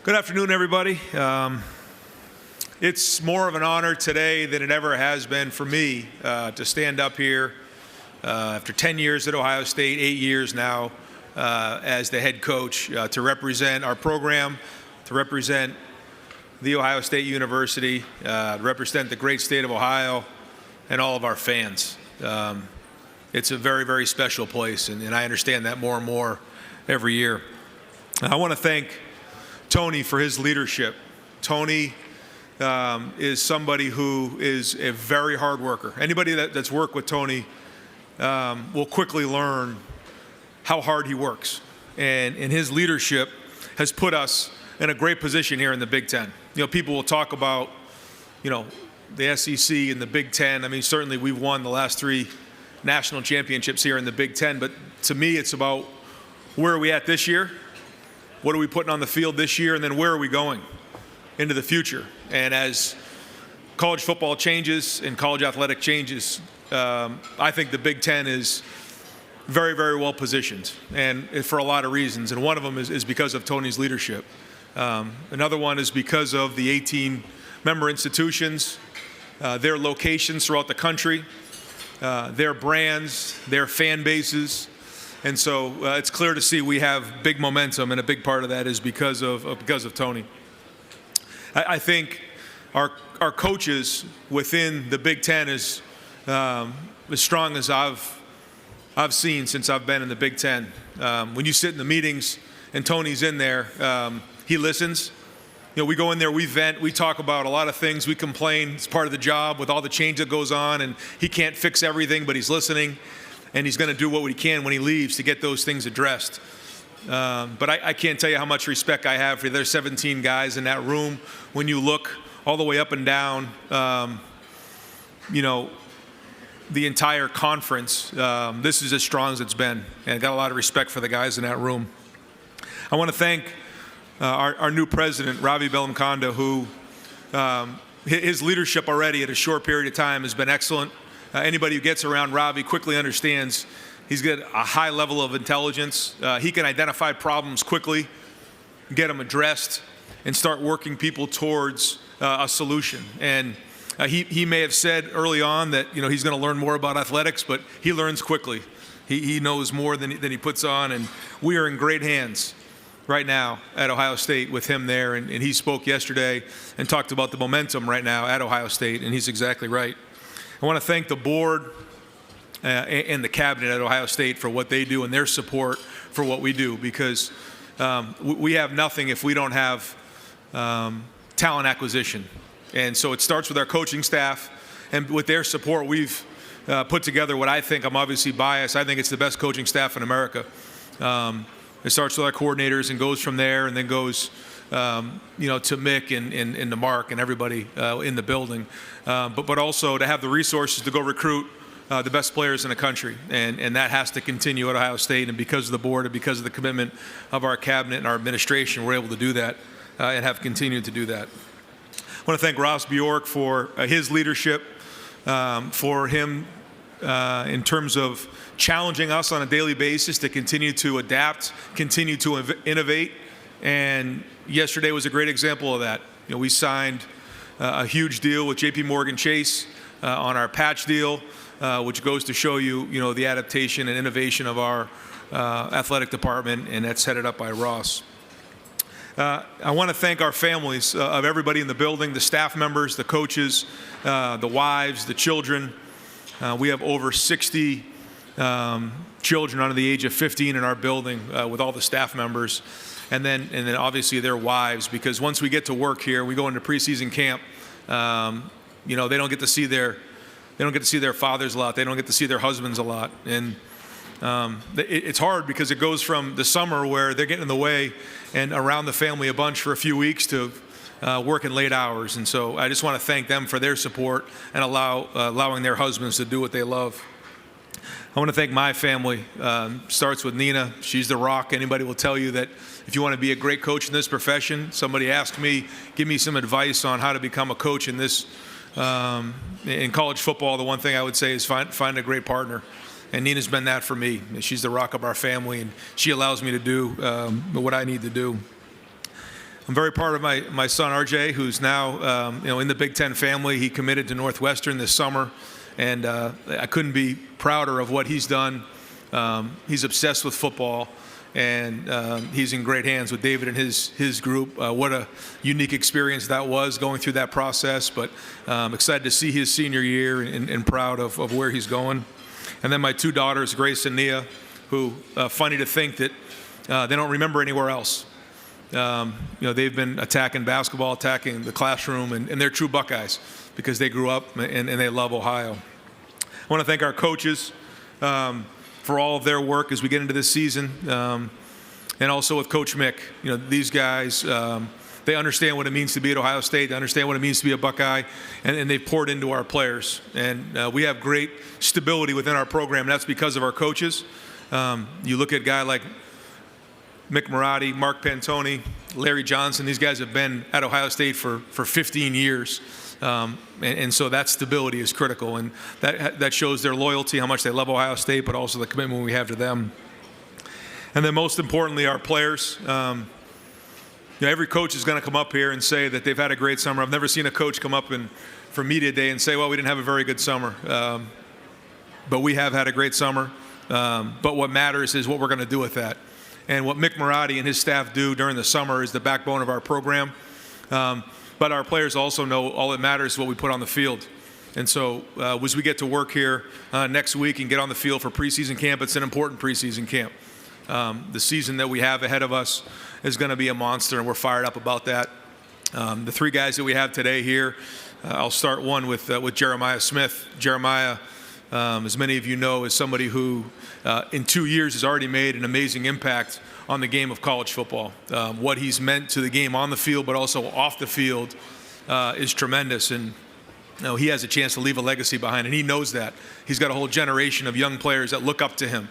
Good afternoon, everybody. It's more of an honor today than it ever has been for me to stand up here after 10 years at Ohio State, 8 years now as the head coach, to represent our program, to represent the Ohio State University, represent the great state of Ohio, and all of our fans. It's a very, very special place, and I understand that more and more every year. I want to thank Tony for his leadership. Tony is somebody who is a very hard worker. Anybody that's worked with Tony will quickly learn how hard he works. And his leadership has put us in a great position here in the Big Ten. You know, people will talk about, the SEC and the Big Ten. I mean, certainly we've won the last 3 national championships here in the Big Ten, but to me it's about where are we at this year? What are we putting on the field this year? And then where are we going into the future? And as college football changes and college athletic changes, I think the Big Ten is very, very well positioned, and for a lot of reasons. And one of them is because of Tony's leadership. Another one is because of the 18 member institutions, their locations throughout the country, their brands, their fan bases. And so it's clear to see we have big momentum, and a big part of that is because of Tony. I think our coaches within the Big Ten is as strong as I've seen since I've been in the Big Ten. When you sit in the meetings and Tony's in there, he listens. We go in there, we vent, we talk about a lot of things, we complain. It's part of the job with all the change that goes on, and he can't fix everything, but he's listening. And he's going to do what he can when he leaves to get those things addressed. But I can't tell you how much respect I have for their 17 guys in that room. When you look all the way up and down, the entire conference, this is as strong as it's been. And I got a lot of respect for the guys in that room. I want to thank our new president, Ravi Bellamkonda, who his leadership already at a short period of time has been excellent. Anybody who gets around Ravi quickly understands he's got a high level of intelligence. He can identify problems quickly, get them addressed, and start working people towards a solution. And he may have said early on that he's going to learn more about athletics, but he learns quickly. He knows more than he puts on, and we are in great hands right now at Ohio State with him there. And he spoke yesterday and talked about the momentum right now at Ohio State, and he's exactly right. I want to thank the board and the cabinet at Ohio State for what they do and their support for what we do, because we have nothing if we don't have talent acquisition. And so it starts with our coaching staff, and with their support, we've put together what I think, I'm obviously biased, I think it's the best coaching staff in America. It starts with our coordinators and goes from there, and then goes to Mick and to Mark and everybody in the building, but also to have the resources to go recruit the best players in the country, and that has to continue at Ohio State. And because of the board and because of the commitment of our cabinet and our administration, we're able to do that and have continued to do that. I want to thank Ross Bjork for his leadership, for him in terms of challenging us on a daily basis to continue to adapt, continue to innovate. And yesterday was a great example of that. We signed a huge deal with J.P. Morgan Chase on our patch deal, which goes to show you, the adaptation and innovation of our athletic department, and that's headed up by Ross. I want to thank our families of everybody in the building, the staff members, the coaches, the wives, the children. We have over 60 children under the age of 15 in our building with all the staff members. And then obviously their wives, because once we get to work here, we go into preseason camp. They don't get to see their fathers a lot. They don't get to see their husbands a lot, and it's hard because it goes from the summer where they're getting in the way and around the family a bunch for a few weeks to working late hours. And so I just want to thank them for their support and allowing their husbands to do what they love. I want to thank my family. Starts with Nina. She's the rock. Anybody will tell you that if you want to be a great coach in this profession, somebody asked me, give me some advice on how to become a coach in this, in college football. The one thing I would say is find a great partner. And Nina's been that for me. She's the rock of our family, and she allows me to do what I need to do. I'm very proud of my son RJ, who's now in the Big Ten family. He committed to Northwestern this summer, and I couldn't be prouder of what he's done. He's obsessed with football, and he's in great hands with David and his group. What a unique experience that was, going through that process, but excited to see his senior year and proud of where he's going. And then my two daughters, Grace and Nia, who, funny to think that they don't remember anywhere else. They've been attacking basketball, attacking the classroom, and they're true Buckeyes because they grew up and they love Ohio. I want to thank our coaches for all of their work as we get into this season, and also with Coach Mick. These guys, they understand what it means to be at Ohio State. They understand what it means to be a Buckeye, and they've poured into our players. And we have great stability within our program, and that's because of our coaches. You look at a guy like Mick Marotti, Mark Pantoni, Larry Johnson. These guys have been at Ohio State for 15 years. And so that stability is critical, and that shows their loyalty, how much they love Ohio State, but also the commitment we have to them. And then most importantly, our players. Every coach is going to come up here and say that they've had a great summer. I've never seen a coach come up for media day and say, well, we didn't have a very good summer. But we have had a great summer. But what matters is what we're going to do with that. And what Mick Marotti and his staff do during the summer is the backbone of our program. But our players also know all that matters is what we put on the field. And so as we get to work here next week and get on the field for preseason camp, it's an important preseason camp. The season that we have ahead of us is going to be a monster, and we're fired up about that. The three guys that we have today here, I'll start one with Jeremiah Smith. Jeremiah, as many of you know, is somebody who in 2 years has already made an amazing impact on the game of college football. What he's meant to the game on the field, but also off the field, is tremendous. And he has a chance to leave a legacy behind, and he knows that. He's got a whole generation of young players that look up to him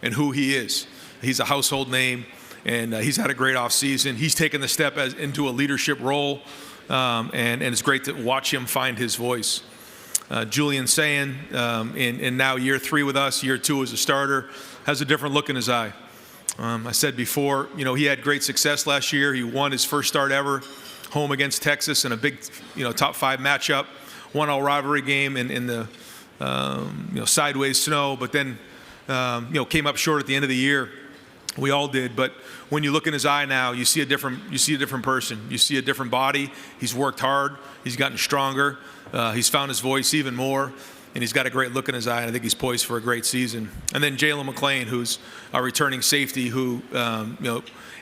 and who he is. He's a household name, and he's had a great offseason. He's taken the step into a leadership role, and it's great to watch him find his voice. Julian Sayin, in now year 3 with us, year 2 as a starter, has a different look in his eye. I said before, he had great success last year. He won his first start ever, home against Texas in a big, top 5 matchup. Won a rivalry game in the, sideways snow, but then, came up short at the end of the year. We all did, but when you look in his eye now, you see a different person. You see a different body. He's worked hard. He's gotten stronger. He's found his voice even more, and he's got a great look in his eye, and I think he's poised for a great season. And then Jalen McClain, who's our returning safety, who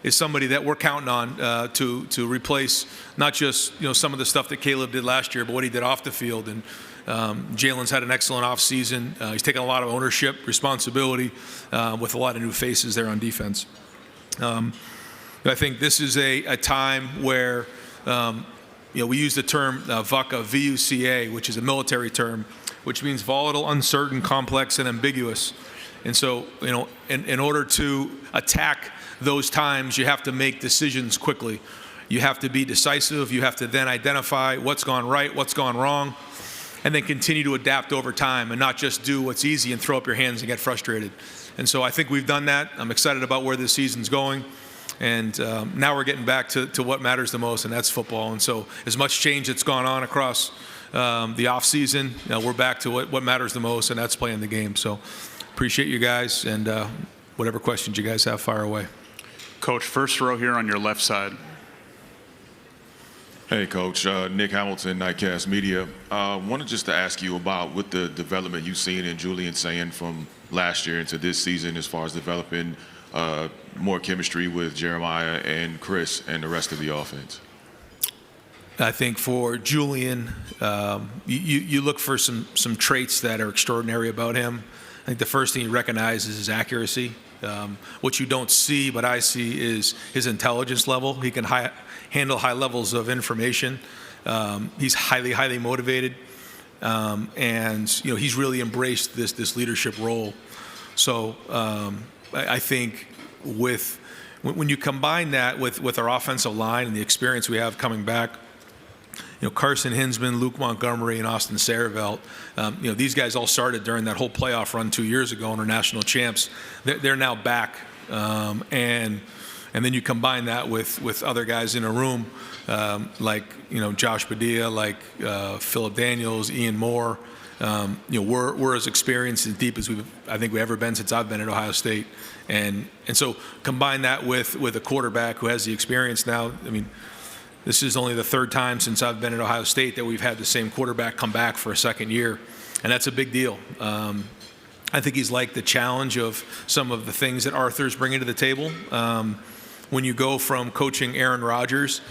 is somebody that we're counting on to replace not just some of the stuff that Caleb did last year, but what he did off the field. And Jalen's had an excellent offseason. He's taken a lot of ownership, responsibility, with a lot of new faces there on defense. I think this is a time where we use the term VUCA, V-U-C-A, which is a military term, which means volatile, uncertain, complex, and ambiguous. And so, in order to attack those times, you have to make decisions quickly. You have to be decisive. You have to then identify what's gone right, what's gone wrong, and then continue to adapt over time and not just do what's easy and throw up your hands and get frustrated. And so I think we've done that. I'm excited about where this season's going. And now we're getting back to what matters the most, and that's football. And so as much change that's gone on across the off season, we're back to what matters the most, and that's playing the game. So appreciate you guys, and whatever questions you guys have, fire away. Coach, first row here on your left side. Hey, Coach. Nick Hamilton, Nightcast Media. Wanted just to ask you about with the development you've seen in Julian Sayin from last year into this season as far as developing more chemistry with Jeremiah and Chris and the rest of the offense. I think for Julian, you look for some traits that are extraordinary about him. I think the first thing you recognize is his accuracy. What you don't see, but I see, is his intelligence level. He can handle high levels of information. He's highly motivated, and he's really embraced this leadership role. So I think when you combine that with our offensive line and the experience we have coming back, Carson Hinsman, Luke Montgomery, and Austin Saravelt, these guys all started during that whole playoff run 2 years ago and are national champs. They're now back, and And then you combine that with other guys in a room, like Josh Padilla, like Philip Daniels, Ian Moore. We're as experienced and deep as I think we've ever been since I've been at Ohio State, and so combine that with a quarterback who has the experience now. I mean, this is only the third time since I've been at Ohio State that we've had the same quarterback come back for a second year, and that's a big deal. I think he's liked the challenge of some of the things that Arthur's bringing to the table. When you go from coaching Aaron Rodgers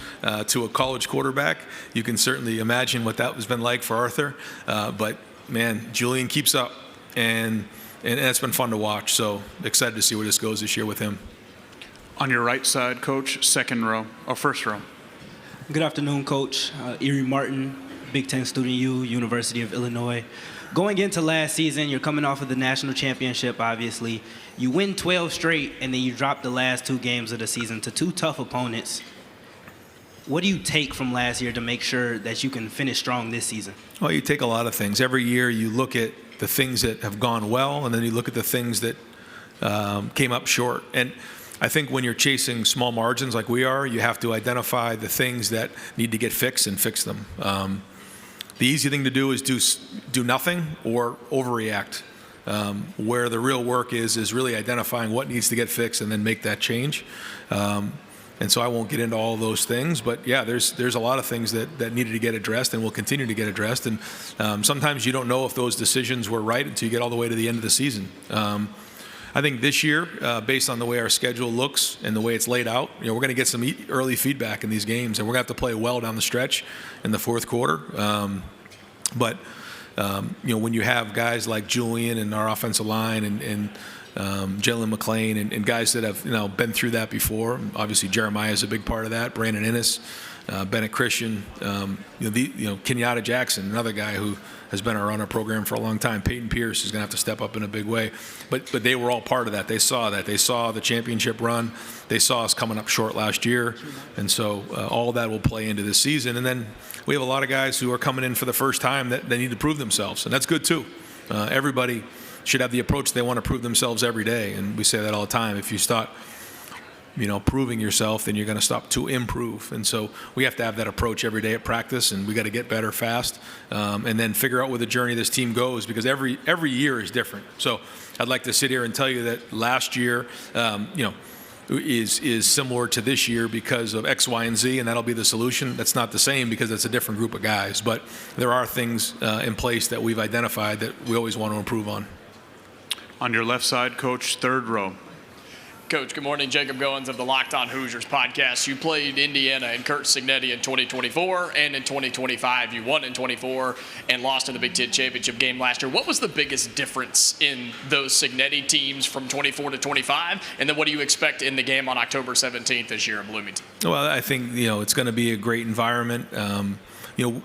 to a college quarterback, you can certainly imagine what that has been like for Arthur. But man, Julian keeps up, and it's been fun to watch. So excited to see where this goes this year with him. On your right side, Coach, first row. Good afternoon, Coach. Erie Martin, Big Ten Student U, University of Illinois. Going into last season, you're coming off of the national championship, obviously. You win 12 straight, and then you drop the last 2 games of the season to 2 tough opponents. What do you take from last year to make sure that you can finish strong this season? Well, you take a lot of things. Every year you look at the things that have gone well, and then you look at the things that came up short. And I think when you're chasing small margins like we are, you have to identify the things that need to get fixed and fix them. The easy thing to do is do nothing or overreact. Where the real work is really identifying what needs to get fixed and then make that change. And so I won't get into all those things, but yeah, there's a lot of things that needed to get addressed and will continue to get addressed. And sometimes you don't know if those decisions were right until you get all the way to the end of the season. I think this year, based on the way our schedule looks and the way it's laid out, we're going to get some early feedback in these games, and we're going to have to play well down the stretch in the fourth quarter. But when you have guys like Julian and our offensive line and Jalen McClain and guys that have been through that before, obviously Jeremiah is a big part of that. Brandon Innes, Bennett Christian, Kenyatta Jackson, another guy who has been our runner program for a long time. Peyton Pierce is going to have to step up in a big way. But they were all part of that. They saw that. They saw the championship run. They saw us coming up short last year. And so all that will play into this season. And then we have a lot of guys who are coming in for the first time that they need to prove themselves. And that's good, too. Everybody should have the approach they want to prove themselves every day. And we say that all the time. If you start proving yourself, then you're going to stop to improve. And so we have to have that approach every day at practice, and we got to get better fast, and then figure out where the journey of this team goes, because every year is different. So I'd like to sit here and tell you that last year, is similar to this year because of X, Y, and Z, and that'll be the solution. That's not the same because it's a different group of guys. But there are things in place that we've identified that we always want to improve on. On your left side, Coach, third row. Coach, good morning. Jacob Goins of the Locked On Hoosiers podcast. You played Indiana and Kurt Signetti in 2024, and in 2025 you won in 24 and lost in the Big Ten championship game last year. What was the biggest difference in those Signetti teams from 24 to 25? And then what do you expect in the game on October 17th this year in Bloomington? Well, I think it's going to be a great environment.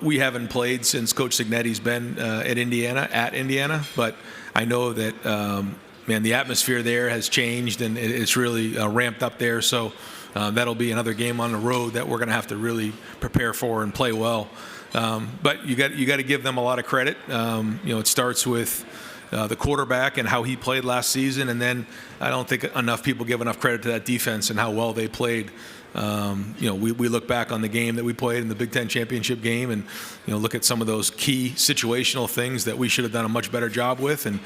We haven't played since Coach Signetti's been at Indiana, but I know that the atmosphere there has changed, and it's really ramped up there. So that'll be another game on the road that we're going to have to really prepare for and play well. But you got to give them a lot of credit. It starts with the quarterback and how he played last season, and then I don't think enough people give enough credit to that defense and how well they played. We look back on the game that we played in the Big Ten championship game, and look at some of those key situational things that we should have done a much better job with, and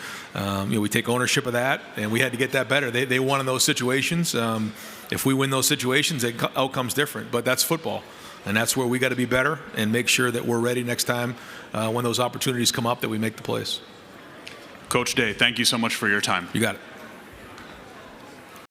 we take ownership of that, and we had to get that better. They won in those situations. If we win those situations, the outcome's different, but that's football, and that's where we got to be better and make sure that we're ready next time when those opportunities come up that we make the plays. Coach Day, thank you so much for your time. You got it.